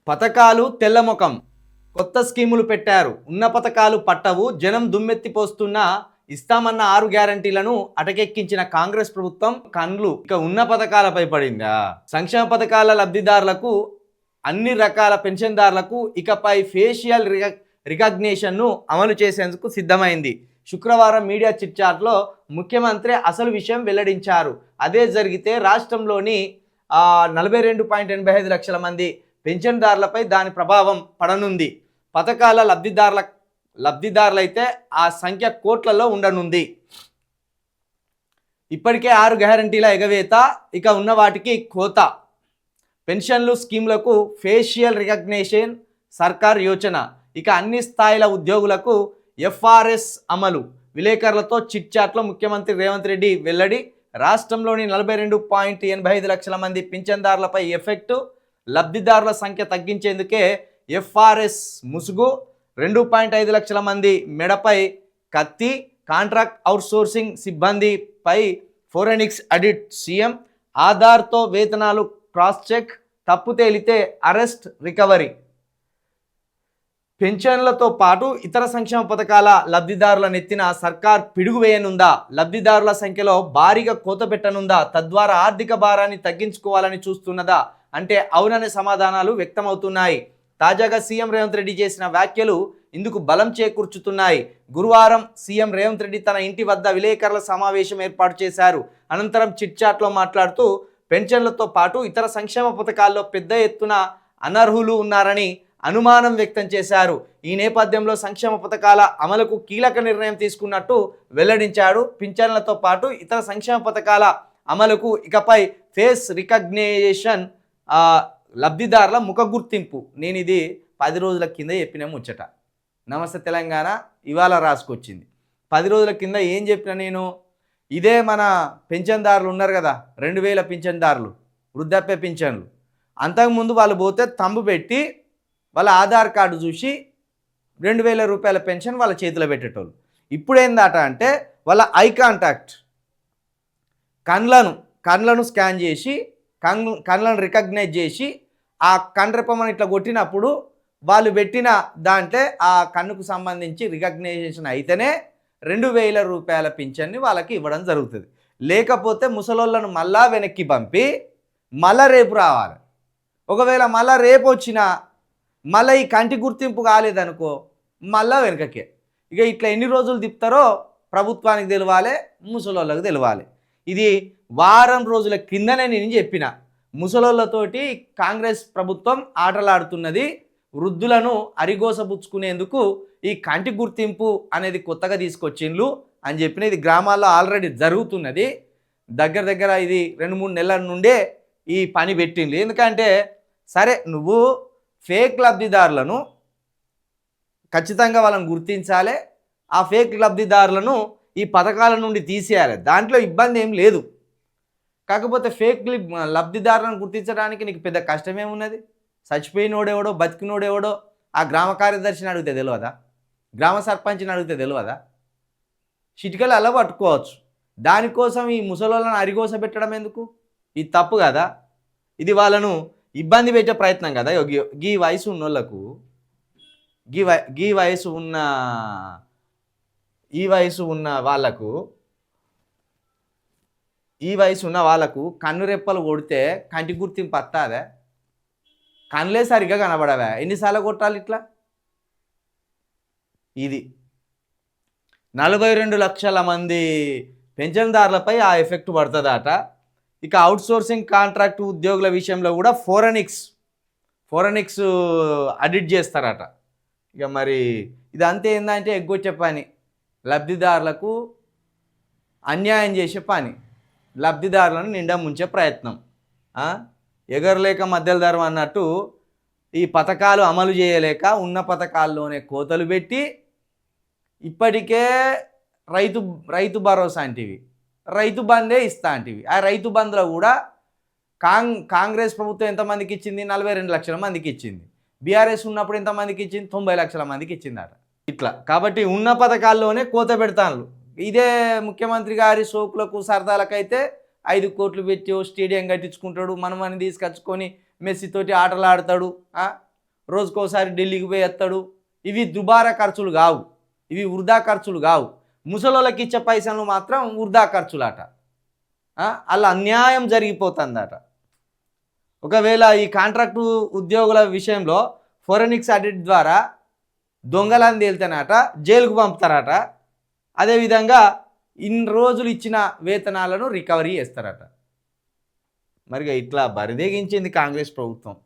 పథకాలు తెల్లముఖం కొత్త స్కీములు పెట్టారు. ఉన్న పథకాలు పట్టవు. జనం దుమ్మెత్తిపోస్తున్న ఇస్తామన్న 6 గ్యారంటీలను అటకెక్కించిన కాంగ్రెస్ ప్రభుత్వం కండ్లు ఇక ఉన్న పథకాలపై పడిందా? సంక్షేమ పథకాల లబ్ధిదారులకు, అన్ని రకాల పెన్షన్దారులకు ఇకపై ఫేషియల్ రికగ్నిషన్ను అమలు చేసేందుకు సిద్ధమైంది. శుక్రవారం మీడియా చిట్ చాట్లో ముఖ్యమంత్రి అసలు విషయం వెల్లడించారు. అదే జరిగితే రాష్ట్రంలోని 42.85 లక్షల మంది పెన్షన్దారులపై దాని ప్రభావం పడనుంది. పథకాల లబ్ధిదారులైతే ఆ సంఖ్య కోట్లలో ఉండనుంది. ఇప్పటికే 6 గ్యారంటీల ఎగవేత, ఇక ఉన్న వాటికి కోత. పెన్షన్లు స్కీమ్లకు ఫేషియల్ రికగ్నిషన్ సర్కార్ యోచన. ఇక అన్ని స్థాయిల ఉద్యోగులకు ఎఫ్ఆర్ఎస్ అమలు. విలేకరులతో చిట్ చాట్లో ముఖ్యమంత్రి రేవంత్ రెడ్డి వెల్లడి. రాష్ట్రంలోని 42.85 లక్షల మంది పింఛన్దారులపై ఎఫెక్టు. లబ్ధిదారుల సంఖ్య తగ్గించేందుకే ఎఫ్ఆర్ఎస్ ముసుగు. 2.5 లక్షల మంది మెడపై కత్తి. కాంట్రాక్ట్ అవుట్సోర్సింగ్ సిబ్బందిపై ఫోరెనిక్స్ ఆడిట్. సీఎం ఆధార్తో వేతనాలు క్రాస్ చెక్. తప్పు తేలితే అరెస్ట్, రికవరీ. పెన్షన్లతో పాటు ఇతర సంక్షేమ పథకాల లబ్ధిదారుల నెత్తిన సర్కార్ పిడుగు వేయనుందా? లబ్ధిదారుల సంఖ్యలో భారీగా కోత పెట్టనుందా? తద్వారా ఆర్థిక భారాన్ని తగ్గించుకోవాలని చూస్తున్నదా అంటే అవుననే సమాధానాలు వ్యక్తమవుతున్నాయి. తాజాగా సీఎం రేవంత్ రెడ్డి చేసిన వ్యాఖ్యలు ఇందుకు బలం చేకూర్చుతున్నాయి. గురువారం సీఎం రేవంత్ రెడ్డి తన ఇంటి వద్ద విలేకరుల సమావేశం ఏర్పాటు చేశారు. అనంతరం చిట్ చాట్లో మాట్లాడుతూ పెన్షన్లతో పాటు ఇతర సంక్షేమ పథకాల్లో పెద్ద ఎత్తున అనర్హులు ఉన్నారని అనుమానం వ్యక్తం చేశారు. ఈ నేపథ్యంలో సంక్షేమ పథకాల అమలుకు కీలక నిర్ణయం తీసుకున్నట్టు వెల్లడించాడు. పింఛన్లతో పాటు ఇతర సంక్షేమ పథకాల అమలుకు ఇకపై ఫేస్ రికగ్నిషన్, లబ్ధిదారుల ముఖ గుర్తింపు. నేను ఇది 10 రోజుల కింద చెప్పిన ముచ్చట. నమస్తే తెలంగాణ ఇవాళ రాసుకొచ్చింది. 10 రోజుల కింద ఏం చెప్పిన నేను? ఇదే మన పింఛన్దారులు ఉన్నారు కదా, 2000 పింఛన్దారులు, వృద్ధాప్య పింఛన్లు. అంతకుముందు వాళ్ళు పోతే తంబు పెట్టి వాళ్ళ ఆధార్ కార్డు చూసి 2000 రూపాయల పెన్షన్ వాళ్ళ చేతిలో పెట్టేటోళ్ళు. ఇప్పుడు ఏందట అంటే వాళ్ళ ఐ కాంటాక్ట్, కళ్ళను స్కాన్ చేసి కళ్ళను రికగ్నైజ్ చేసి ఆ కన్రెప్పమని ఇట్లా కొట్టినప్పుడు వాళ్ళు పెట్టిన దాంట్లో ఆ కన్నుకు సంబంధించి రికగ్నైజేషన్ అయితేనే 2000 రూపాయల పింఛన్ని వాళ్ళకి ఇవ్వడం జరుగుతుంది. లేకపోతే ముసలోళ్ళను మళ్ళా వెనక్కి పంపి మళ్ళా రేపు రావాలి. ఒకవేళ మళ్ళా రేపు వచ్చినా మళ్ళీ ఈ కంటి గుర్తింపు కాలేదనుకో మళ్ళా వెనకకే. ఇక ఇట్లా ఎన్ని రోజులు తిప్పుతారో ప్రభుత్వానికి తెలియాలి, ముసలోళ్ళకి తెలియాలి. ఇది వారం రోజుల కిందనే నేను చెప్పిన. ముసలోళ్ళతోటి కాంగ్రెస్ ప్రభుత్వం ఆటలాడుతున్నది. వృద్ధులను అరిగోసపుచ్చుకునేందుకు ఈ కంటి గుర్తింపు అనేది కొత్తగా తీసుకొచ్చిండ్లు అని చెప్పిన. ఇది గ్రామాల్లో ఆల్రెడీ జరుగుతున్నది. దగ్గర ఇది 2-3 నెలల నుండే ఈ పని పెట్టిండ్లు. ఎందుకంటే సరే నువ్వు ఫేక్ లబ్ధిదారులను ఖచ్చితంగా వాళ్ళని గుర్తించాలి, ఆ ఫేక్ లబ్ధిదారులను ఈ పథకాల నుండి తీసేయాలి. దాంట్లో ఇబ్బంది ఏం లేదు. కాకపోతే ఫేక్ లబ్ధిదారులను గుర్తించడానికి నీకు పెద్ద కష్టమేమున్నది? చచ్చిపోయినోడెవడో బతికినోడెవడో ఆ గ్రామ కార్యదర్శిని అడిగితే తెలియదా? గ్రామ సర్పంచ్ని అడిగితే తెలియదా? చిటికలు అలా పట్టుకోవచ్చు. దానికోసం ఈ ముసలోళ్ళను అరిగోస పెట్టడం ఎందుకు? ఇది తప్పు కదా. ఇది వాళ్ళను ఇబ్బంది పెట్టే ప్రయత్నం కదా. ఈ వయసు ఉన్నోళ్ళకు ఈ వయసు ఉన్న వాళ్ళకు కన్ను రెప్పలు కొడితే కంటి గుర్తింపు వస్తుందా? కన్నులే సరిగ్గా కనబడవా? ఎన్నిసార్లు కొట్టాలి ఇట్లా? ఇది 42 లక్షల మంది పెన్షన్దారులపై ఆ ఎఫెక్ట్ పడుతుందట. ఇక అవుట్సోర్సింగ్ కాంట్రాక్ట్ ఉద్యోగుల విషయంలో కూడా ఫోరెనిక్స్ ఆడిట్ చేస్తారట. ఇక మరి ఇదంతా ఏంటంటే ఎగ్గొచ్చే పని, లబ్ధిదారులకు అన్యాయం చేసే పని, లబ్ధిదారులను నిండా ముంచే ప్రయత్నం. ఎగరలేక మధ్యల ధర్మం అన్నట్టు ఈ పథకాలు అమలు చేయలేక ఉన్న పథకాల్లోనే కోతలు పెట్టి ఇప్పటికే రైతు భరోసా అంటివి, రైతు బందే ఇస్తా అంటివి. ఆ రైతు బంద్లో కూడా కాంగ్రెస్ ప్రభుత్వం ఎంతమందికి ఇచ్చింది? 42 లక్షల మందికి ఇచ్చింది. బీఆర్ఎస్ ఉన్నప్పుడు ఎంతమందికి ఇచ్చింది? 90 లక్షల మందికి ఇచ్చిందట. ఇట్లా కాబట్టి ఉన్న పథకాల్లోనే కోత పెడతాను. ఇదే ముఖ్యమంత్రి గారి సోకులకు సరదాలకైతే 5 కోట్లు పెట్టి స్టేడియం కట్టించుకుంటాడు, మనమని తీసుకొచ్చుకొని మెస్సీతోటి ఆటలు ఆడతాడు. రోజుకోసారి ఢిల్లీకి పోయి వస్తాడు. ఇవి దుబారా ఖర్చులు కావు, ఇవి వృధా ఖర్చులు కావు. ముసలోళ్ళకి ఇచ్చే పైసలు మాత్రం వృధా ఖర్చులాట. అలా అన్యాయం జరిగిపోతుందట. ఒకవేళ ఈ కాంట్రాక్టు ఉద్యోగుల విషయంలో ఫోరెనిక్స్ ఆడిట్ ద్వారా దొంగలని తేలితేనట జైలుకు పంపుతారట. అదేవిధంగా ఇన్ని రోజులు ఇచ్చిన వేతనాలను రికవరీ చేస్తారట. మరిగా ఇట్లా బరిదెగించింది కాంగ్రెస్ ప్రభుత్వం.